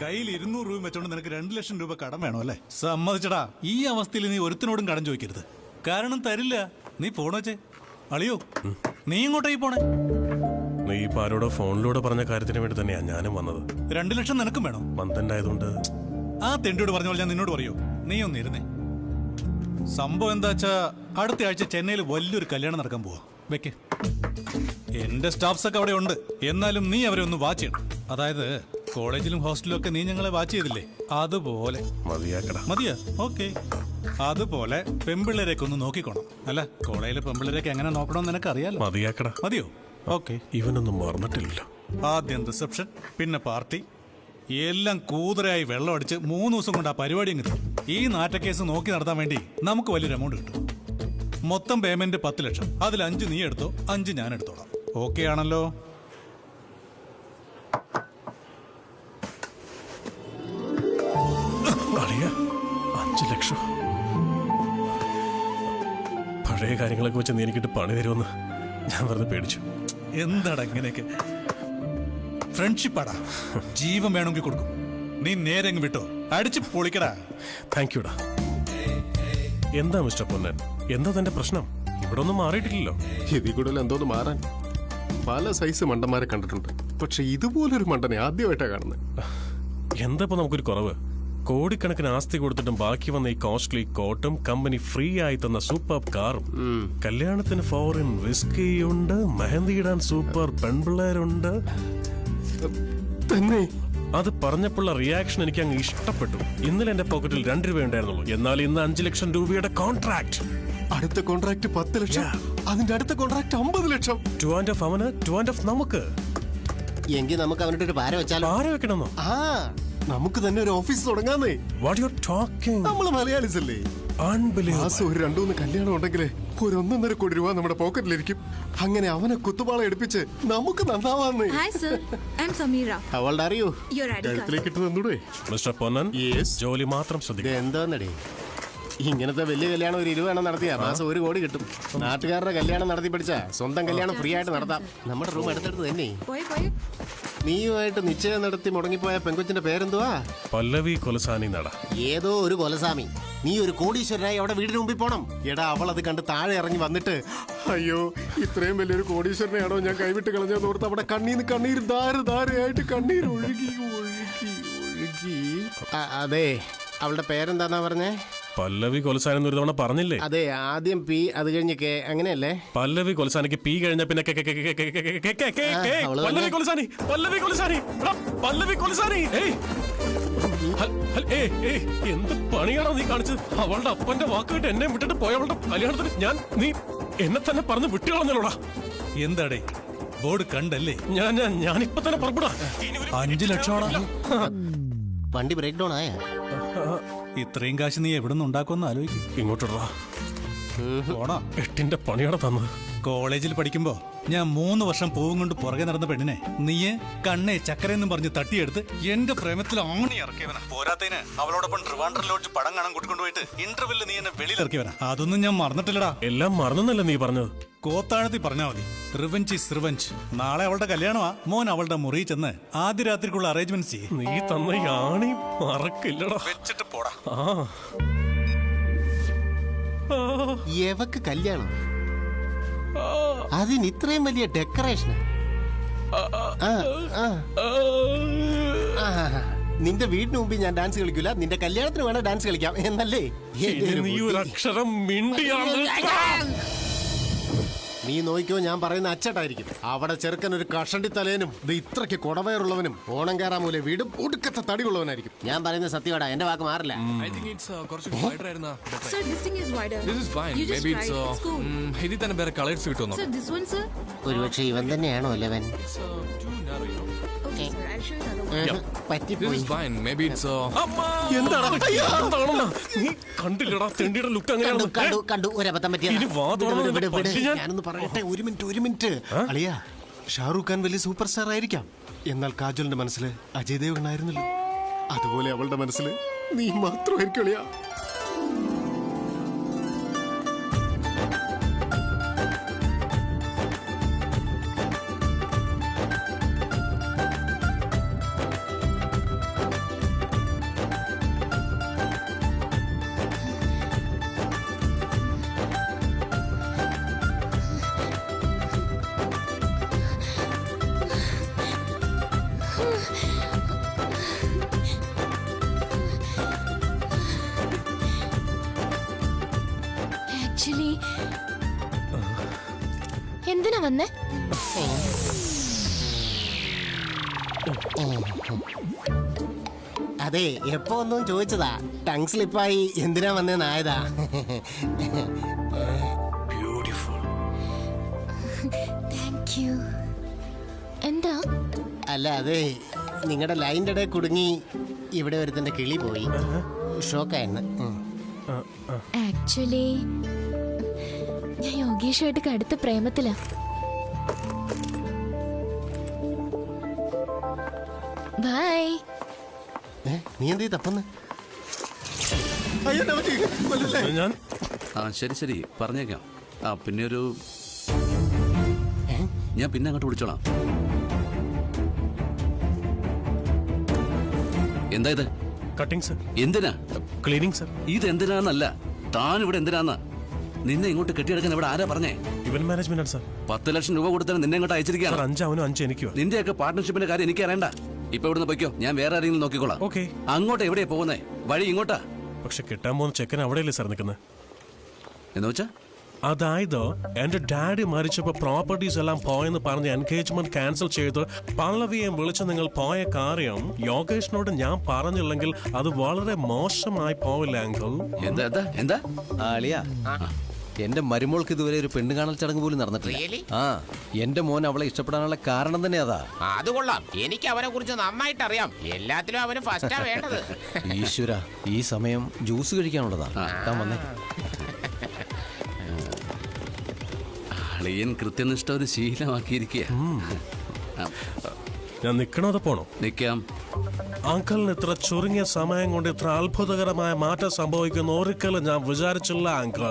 കയ്യിൽ 200 രൂപ വെച്ചോണ്ട് നിനക്ക് 2 ലക്ഷം രൂപ കടം വേണോ അല്ലേ? സമ്മതിച്ചടാ. ഈ അവസ്ഥയിൽ നീ ഒരുത്തിനോടും കടം ചോദിക്കരുത്. കാരണം തരില്ല. നീ ഫോൺ വെച്ചേ. അളിയോ, നീ ഇങ്ങോട്ടേക്ക് പോണേ? നീ ഇപ്പൊ ആരോടോ ഫോണിലൂടെ പറഞ്ഞ കാര്യത്തിന് വേണ്ടി തന്നെയാ ഞാനും വന്നത്. 2 ലക്ഷം നിനക്കും വേണോ? മന്ദണ്ടായതുകൊണ്ട്. ആ തെണ്ടിയോട് പറഞ്ഞ പോലെ ഞാൻ നിന്നോട് പറയൂ. നീ ഒന്നിരുന്നേ. സംഭവം എന്താ വെച്ചാ അടുത്ത ആഴ്ച ചെന്നൈയിൽ വലിയൊരു കല്യാണം നടക്കാൻ പോവാ. വെക്ക്. എന്റെ സ്റ്റാഫ്സ് ഒക്കെ അവിടെ ഉണ്ട്. എന്നാലും നീ അവരെ ഒന്ന് വാച്ച് ചെയ്യണം. അതായത് കോളേജിലും ഹോസ്റ്റലിലും ഒക്കെ നീ ഞങ്ങളെ വാച്ച് ചെയ്തില്ലേ, അതുപോലെ. മതിയാ? ഓക്കെ. അതുപോലെ പെമ്പിള്ളേരൊക്കെ ഒന്ന് നോക്കിക്കോണം. അല്ല, കോളേജിലെ പെമ്പിള്ളേരൊക്കെ എങ്ങനെ നോക്കണമെന്ന് നിനക്ക് അറിയാലോ. മതിയോ? ഓക്കെ. ഇവനൊന്നും മറന്നിട്ടില്ല. ആദ്യം റിസപ്ഷൻ, പിന്നെ പാർട്ടി, എല്ലാം കൂതരായി വെള്ളം അടിച്ച് 3 ദിവസം കൊണ്ട് ആ പരിപാടി അങ്ങ് തീരും. ഈ നാറ്റക്കേസ് നോക്കി നടത്താൻ വേണ്ടി നമുക്ക് വലിയൊരു എമൗണ്ട് കിട്ടും. മൊത്തം പേയ്മെന്റ് 10 ലക്ഷം. അതിൽ 5 നീ എടുത്തോ, 5 ഞാൻ എടുത്തോളാം. ഓക്കെ ആണല്ലോ? അളിയ, 5 ലക്ഷം. പഴയ കാര്യങ്ങളൊക്കെ വെച്ച് നീ എനിക്കിട്ട് പണി തരുമെന്ന് ഞാൻ വെറുതെ പേടിച്ചു. എന്താടാ ഇങ്ങനെയൊക്കെ? ഫ്രണ്ട്ഷിപ്പാടാ. ജീവൻ വേണമെങ്കിൽ കൊടുക്കും. നീ നേരെ അങ്ങ് വിട്ടോ. അടിച്ച് പൊളിക്കടാ. താങ്ക് യുടാ. എന്താ മിസ്റ്റർ പൊന്നൻ, എന്താ തന്റെ പ്രശ്നം? ഇവിടെ ഒന്നും മാറിയിട്ടില്ലല്ലോ. ഇതിൽ കൂടുതൽ എന്തോന്ന് മാറാൻ? പല സൈസ് മണ്ടന്മാരെ കണ്ടിട്ടുണ്ട്, പക്ഷെ ഇതുപോലൊരു മണ്ടനെ ആദ്യമായിട്ടാണ് കാണുന്നത്. എന്താ ഇപ്പൊ നമുക്കൊരു കുറവ്? കോടിക്കണക്കിന് ആസ്തി കൊടുത്തിട്ടും ബാക്കി വന്ന ഈ കോസ്റ്റ്ലി കോട്ടും കമ്പനി ഫ്രീ ആയി തന്ന സൂപ്പർ കാറും, കല്യാണത്തിന് ഫോറിൻ വിസ്കിയുണ്ട്, മെഹന്തി ഇടാൻ സൂപ്പർ പെൺപിള്ളേരുണ്ട്. തന്നെ അത് പറഞ്ഞപ്പോഴുള്ള റിയാക്ഷൻ എനിക്ക് അങ്ങ് ഇഷ്ടപ്പെട്ടു. ഇന്നലെ എന്റെ പോക്കറ്റിൽ 2 രൂപ ഉണ്ടായിരുന്നുള്ളൂ. എന്നാൽ ഇന്ന് 5 ലക്ഷം രൂപയുടെ കോൺട്രാക്ട്. അടുത്ത കോൺട്രാക്ട് 10 ലക്ഷം. അതിന്റെ അടുത്ത കോൺട്രാക്ട് 50 ലക്ഷം. 2 അവന്, 2 നമുക്ക്. എങ്കിൽ നമുക്ക് അവനോട് ഒരു പാര വെച്ചാലോ? പാര വെക്കണമെന്നോ? നമുക്ക് തന്നെ ഒരു ഓഫീസ് തുടങ്ങാന്നേ. What you talking? നമ്മള് മലയാളീസ് അല്ലേ? മാസം ഒരു 2-3 കല്യാണം ഉണ്ടെങ്കിലേ ഒരു 1.5 കോടി രൂപ നമ്മുടെ പോക്കറ്റിലിരിക്കും. അങ്ങനെ അവനെ കുത്തുപാള എടുപ്പിച്ച് നമുക്ക് നന്നാവാന്നേ. കഴുത്തിലേക്ക് ഇട്ട് തന്നൂടെ? മിസ്റ്റർ പൊന്നൻ, ജോലി മാത്രം ശ്രദ്ധിക്കുക. എന്താന്നടേ ഇങ്ങനത്തെ വലിയ കല്യാണം ഒരു 20 എണ്ണം നടത്തിയാ മാസം 1 കോടി കിട്ടും. നാട്ടുകാരുടെ കല്യാണം നടത്തി പഠിച്ചാ സ്വന്തം കല്യാണം ഫ്രീ ആയിട്ട് നടത്താം. നമ്മുടെ റൂം അടുത്തടുത്ത് തന്നെ. നീയുമായിട്ട് നിശ്ചയം നടത്തി മുടങ്ങിപ്പോയ പെങ്കൊച്ചിന്റെ പേരെന്തുവാ? പല്ലവി കൊലസാനി നട. ഏതോ ഒരു കൊലസാമി. നീ ഒരു കോടീശ്വരനായി അവിടെ വീടിന് മുമ്പിൽ പോണം. എടാ, അവൾ അത് കണ്ട് താഴെ ഇറങ്ങി വന്നിട്ട്, അയ്യോ ഇത്രയും വലിയൊരു കോടീശ്വരനെയാണോ ഞാൻ കൈവിട്ട് കളഞ്ഞതെന്ന് ഓർത്ത് അവിടെ കണ്ണീന്ന് കണ്ണീര് ധാരധാരയായിട്ട് കണ്ണീര് ഒഴുകി ഒഴുകി ഒഴുകി. അതെ, അവളുടെ പേരെന്താന്നാ പറഞ്ഞേ? പല്ലവി കൊലസാനി ഒരു തവണ പറഞ്ഞില്ലേ? അതെ, ആദ്യം പി, അത് കഴിഞ്ഞ് കെ, അങ്ങനെയല്ലേ? പല്ലവി കൊലസാനിക്ക് പി കഴിഞ്ഞ പിന്നെ പല്ലവി കൊലസാനി, പല്ലവി കൊലസാനി, പല്ലവി കൊലസാനി. എന്ത് പണിയാണോ നീ കാണിച്ചത്? അവളുടെ അപ്പന്റെ വാക്കുകിട്ട് എന്നെ വിട്ടിട്ട് പോയവളുടെ കല്യാണത്തിന് നീ എന്നെ തന്നെ പറഞ്ഞ് വിട്ടുകളഞ്ഞല്ലോടാ. എന്താടേ ബോർഡ് കണ്ടല്ലേ? ഞാനിപ്പൊ തന്നെ പുറപ്പെടാ. 5 ലക്ഷമാണോ? വണ്ടി ബ്രേക്ക് ഡൗൺ ആയ? ഇത്രയും കാശ് നീ എവിടെ നിന്ന് ഉണ്ടാക്കുമെന്ന് ആലോചിക്കും. ഇങ്ങോട്ടാ പോടാ. 8ന്റെ പണിയാണ് തന്നത്. കോളേജിൽ പഠിക്കുമ്പോ ഞാൻ 3 വർഷം പൂവും കൊണ്ട് പുറകെ നടന്ന പെണ്ണിനെ നീയെ കണ്ണേ ചക്കരയെന്നും പറഞ്ഞ് തട്ടിയെടുത്ത് എന്റെ പ്രേമത്തിൽ ആണി ഇറക്കിയവനാ. പോരാത്തതിന് അവളോടൊപ്പം ട്രിവാൻഡ്രം ലോഡ്ജ് പടം കാണാൻ കൂട്ടിക്കൊണ്ടുപോയിട്ട് ഇന്റർവെല്ലിൽ നീ എന്നെ വെളിയിൽ ഇറക്കിയവനാ. അതൊന്നും ഞാൻ മറന്നിട്ടില്ലടാ. എല്ലാം മറന്നല്ലേ നീ പറഞ്ഞത്? കോത്താഴത്തി പറഞ്ഞാ മതി. Revenge is revenge. നാളെ അവളുടെ കല്യാണമാ. മോൻ അവളുടെ മുറി ചെന്ന് ആദ്യ രാത്രിക്കുള്ള അറേഞ്ച്മെന്റ് ചെയ്യും. നീ തന്ന ആണി മറക്കില്ലടാ. വെച്ചിട്ട് പോടാ. എവക്ക് കല്യാണം? അതിന് ഇത്രയും വലിയ ഡെക്കറേഷൻ? നിന്റെ വീടിന് മുമ്പിൽ ഞാൻ ഡാൻസ് കളിക്കൂല, നിന്റെ കല്യാണത്തിന് വേണം ഡാൻസ് കളിക്കാം എന്നല്ലേ? നീ ഒരു അക്ഷരം മിണ്ടിയാണ്. നീ നോക്കിയോ, ഞാൻ പറയുന്ന അച്ചട്ടായിരിക്കും. അവിടെ ചെറുക്കൻ ഒരു കഷണ്ടി തലേനും ഇത്രയ്ക്ക് കുടവയറുള്ളവനും ഓണം കയറാമൂലെ വീടും ഒടുക്കത്തെ തടിയുള്ളവനായിരിക്കും. ഞാൻ പറയുന്ന സത്യമാടാ, എന്റെ വാക്ക് മാറില്ല. ഒരുപക്ഷെ ഇവൻ തന്നെയാണോ ലെവൻ? കണ്ടു ഒരബദ്ധം പറ്റിയ. ഞാനൊന്ന് പറയട്ടെ, ഒരു മിനിറ്റ്. അളിയാ, ഷാറൂഖ് ഖാൻ വലിയ സൂപ്പർ സ്റ്റാർ ആയിരിക്കാം, എന്നാൽ കാജോളിന്റെ മനസ്സിൽ അജയ് ദേവ്ഗൺ ആയിരുന്നല്ലോ. അതുപോലെ അവളുടെ മനസ്സിൽ നീ മാത്രമായിരിക്കും അളിയാ. എന്തിനാ വന്നേ? അതെ, എപ്പോ ഒന്നും ചോദിച്ചതാ. ടങ് സ്ലിപ്പായി എന്തിനാ വന്നേന്നായതാ. Thank you. എന്താ? അല്ല, അതെ, നിങ്ങളുടെ ലൈൻ്റെ ഇടയിൽ കുടുങ്ങി ഇവിടെ ഒരുത്തന്റെ കിളി പോയി. ഷോക്കായിരുന്നു. ആക്ച്വലി ഞാൻ യോഗീഷുമായിട്ട് കടുത്ത പ്രേമത്തിലാ. ബൈ. നീ എന്തീ തപ്പന്ന്? ഞാൻ ശരി ശരി പറഞ്ഞേക്കാം. പിന്നെ ഞാൻ പിന്നെ അങ്ങോട്ട് വിളിച്ചോളാം. എന്താ ഇത്? Cutting sir. എന്തിനാ? Cleaning sir. ഇതെന്തിനാന്നല്ല, താൻ ഇവിടെ എന്തിനാന്നാ? നിന്നെ ഇങ്ങോട്ട് കെട്ടിയെടുക്കാൻ ഇവിടെ ആരാ പറഞ്ഞേ? Event management sir. 10 ലക്ഷം രൂപ കൊടുത്താൽ നിന്നെ ഇങ്ങോട്ട് അയച്ചിരിക്കുകയാണ്. 5 അവനും 5 എനിക്കോ. നിന്റെയൊക്കെ പാർട്ട്ണർഷിപ്പിന്റെ കാര്യം എനിക്ക് അറിയണ്ട. ഇപ്പൊ ഇവിടുന്ന് പൊയ്ക്കോ, ഞാൻ വേറെ ആരെങ്കിലും നോക്കിക്കോളാം. ഓക്കെ. അങ്ങോട്ട് എവിടെയാ പോകുന്നേ? വഴി ഇങ്ങോട്ടാ. പക്ഷെ കിട്ടാൻ പോകുന്ന ചെക്കൻ അവിടെയല്ലേ സാർ നിൽക്കുന്നത്? എന്ന് വെച്ചാ? അതായത് എന്റെ ഡാഡി മരിച്ചപ്പോ പ്രോപ്പർട്ടീസ് എല്ലാം പോയെന്ന് പറഞ്ഞ് എൻഗേജ്മെന്റ് ക്യാൻസൽ ചെയ്ത് പല്ലവിയെ വിളിച്ച് നിങ്ങൾ പോയ കാര്യം യോഗേഷിനോട് ഞാൻ പറഞ്ഞില്ലെങ്കിൽ അത് വളരെ മോശമായി പോവില്ല അങ്കിൾ. എന്താ എന്താ? ആളിയാ, എന്റെ മരുമോൾക്ക് ഇതുവരെ ഒരു പെണ്ണ് കാണൽ ചടങ്ങ് പോലും നടന്നിട്ടില്ല. ആ, എന്റെ മോൻ അവളെ ഇഷ്ടപ്പെടാനുള്ള കാരണം തന്നെ അതാ. അത് കൊള്ളാം. എനിക്ക് അവനെ കുറിച്ച് നന്നായിട്ട് അറിയാം. എല്ലാത്തിലും അവന് ഫസ്റ്റാ വേണ്ടത്. ഈശ്വര, ഈ സമയം ജ്യൂസ് കഴിക്കാനുള്ളതാ. താൻ വന്നേ. അളിയൻ കൃത്യനിഷ്ഠ ഒരു ശീലമാക്കിയിരിക്കുക. ഞാൻ നിക്കണോ അതോ പോണോ? നിക്കാം. അങ്കിളിന് ഇത്ര ചുരുങ്ങിയ സമയം കൊണ്ട് ഇത്ര അത്ഭുതകരമായ മാറ്റം സംഭവിക്കുന്ന ഒരിക്കലും ഞാൻ വിചാരിച്ചില്ല അങ്കിൾ.